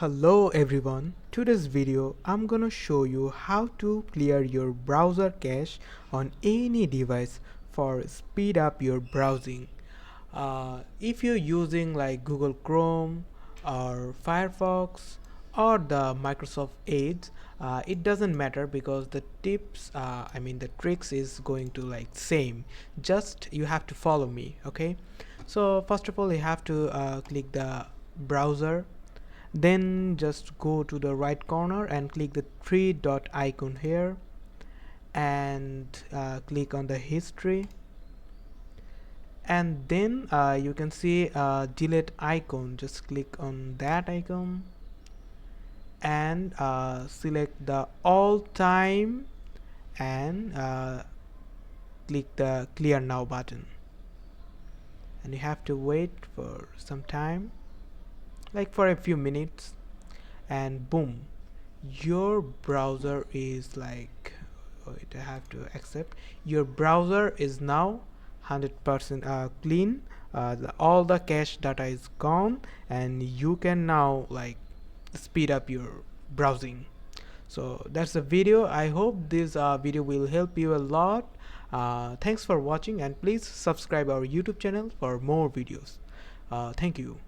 Hello everyone, today's video I'm gonna show you how to clear your browser cache on any device for speed up your browsing. If you're using like Google Chrome or Firefox or the Microsoft Edge, it doesn't matter because the tips, the tricks is going to like same. Just you have to follow me, okay? So first of all, you have to click the browser, then just go to the right corner and click the three dot icon here and click on the history, and then you can see delete icon. Just click on that icon and select the all time and click the clear now button, and you have to wait for some time, like for a few minutes, and boom, your browser is like, wait, I have to accept, your browser is now 100% clean. All the cache data is gone and you can now like speed up your browsing. So that's the video. I hope this video will help you a lot. Thanks for watching, and please subscribe our YouTube channel for more videos. Thank you.